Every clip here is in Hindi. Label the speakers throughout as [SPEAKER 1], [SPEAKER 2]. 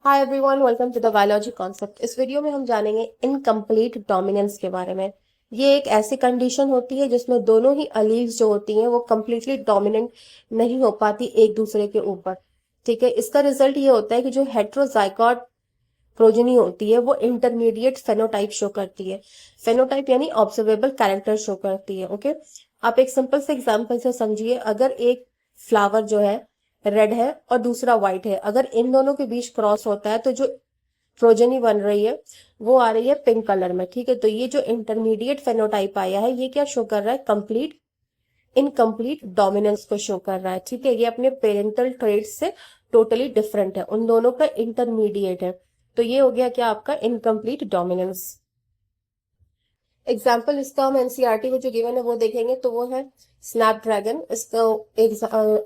[SPEAKER 1] Hi everyone, welcome to the biology concept. इस वीडियो में हम जानेंगे इनकम्प्लीट डोमिनेंस के बारे में। ये एक ऐसी कंडीशन होती है जिसमें दोनों ही अलील्स जो होती हैं वो कम्प्लीटली डोमिनेंट नहीं हो पाती एक दूसरे के ऊपर। ठीक है, इसका रिजल्ट ये होता है कि जो हेट्रोजाइगोट प्रोजेनी होती है वो इंटरमीडिएट फेनोटाइप शो करती है। फेनोटाइप यानी ऑब्जर्वेबल कैरेक्टर शो करती है। ओके, आप एक सिंपल से एग्जांपल से समझिए। अगर एक फ्लावर जो है रेड है और दूसरा व्हाइट है, अगर इन दोनों के बीच क्रॉस होता है तो जो प्रोजेनी बन रही है वो आ रही है पिंक कलर में। ठीक है, तो ये जो इंटरमीडिएट फेनोटाइप आया है ये क्या शो कर रहा है? कंप्लीट इनकम्प्लीट डोमिनेंस को शो कर रहा है। ठीक है, ये अपने पेरेंटल ट्रेट्स से टोटली डिफरेंट है, उन दोनों का इंटरमीडिएट है। तो ये हो गया क्या आपका इनकम्प्लीट डोमिनेंस। एग्जाम्पल इसका हम एनसीईआरटी में जो गिवन है वो देखेंगे तो वो है स्नैपड्रैगन। इसका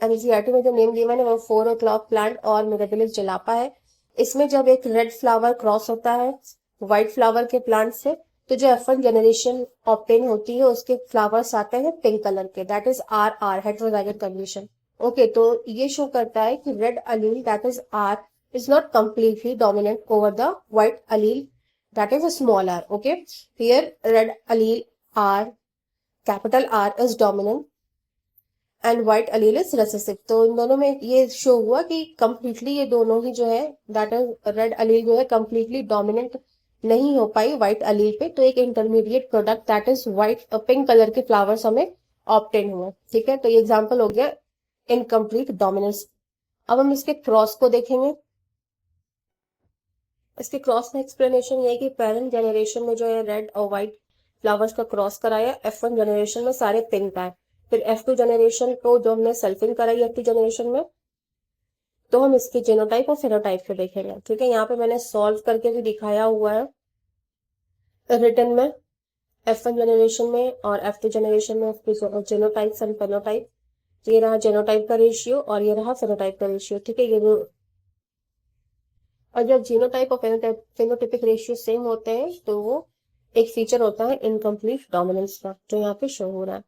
[SPEAKER 1] एनसीईआरटी में जो नेम गिवन है वो 4 o'clock प्लांट और मिराबिलिस जलापा है। इसमें जब एक रेड फ्लावर क्रॉस होता है व्हाइट फ्लावर के प्लांट से तो जो F1 जनरेशन ऑप्टेन होती है उसके फ्लावर्स आते हैं पिंक कलर के, that is RR heterozygote condition. Okay, तो ये शो करता है कि red allele that is R is not completely dominant over the white allele that is a small r. Okay, here red allele R, capital R is dominant and white allele is recessive. तो इन दोनों में ये शो हुआ कि completely ये दोनों ही जो है that is red allele जो है completely dominant नहीं हो पाई व्हाइट allele पे, तो एक intermediate product that is white pink colour के फ्लावर्स हमें ऑप्टेन हुए। ठीक है, तो ये एग्जाम्पल हो गया इनकम्प्लीट डोमिनेंस। अब हम इसके क्रॉस को देखेंगे। इसके क्रॉस में एक्सप्लेनेशन ये है कि पेरेंट जनरेशन में जो है रेड और व्हाइट फ्लावर्स का क्रॉस कराया, F1 जनरेशन में सारे पिंक आए। फिर F2 जनरेशन को जो हमने सेल्फिंग कराई F2 जनरेशन में, तो हम इसके जीनोटाइप और फेनोटाइप को देखेंगे। ठीक है, यहाँ पे मैंने सॉल्व करके भी दिखाया हुआ है रिटर्न में F1 जनरेशन में और F2 जनरेशन में जीनोटाइप्स एंड फेनोटाइप। ये रहा जीनोटाइप का रेशियो और ये रहा फेनोटाइप का रेशियो। ठीक है, ये और जब जीनोटाइप और फेनोटाइपिक रेशियो सेम होते हैं तो वो एक फीचर होता है इनकम्प्लीट डोमिनेंस का, जो यहाँ पे शो हो रहा है।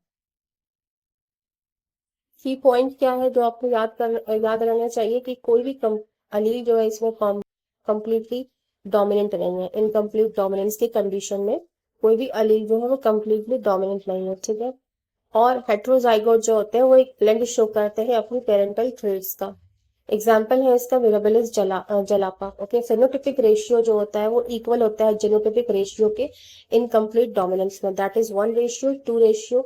[SPEAKER 1] की पॉइंट क्या है जो आपको याद रहना चाहिए कि कोई भी अलील जो है इसमें कंप्लीटली डोमिनेंट नहीं है। इनकम्प्लीट डोमिनेंस की कंडीशन में कोई भी अलील जो है वो कंप्लीटली डोमिनेंट नहीं है। ठीक है, और हेट्रोजाइगोट जो होते हैं वो एक ब्लेंड शो करते हैं अपनी पेरेंटल ट्रेट्स का। एग्जाम्पल है इसका मिराबिलिस जलापा। ओके, फेनोटिपिक रेशियो जो होता है वो इक्वल होता है जीनोटिपिक रेशियो के इनकम्प्लीट डोमिनेंस में, that is 1:2:3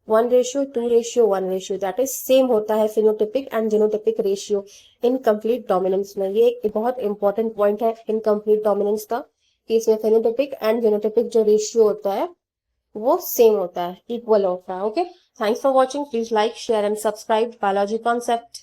[SPEAKER 1] 1:2:1 that is same होता है phenotypic and genotypic ratio incomplete dominance में। ये एक बहुत इंपॉर्टेंट पॉइंट है इनकम्प्लीट डोमिनेंस का कि इसमें फेनोटिपिक एंड जीनोटिपिक जो रेशियो होता है वो सेम होता है, इक्वल होता है। Okay, thanks for watching. Please like share and subscribe biology concept.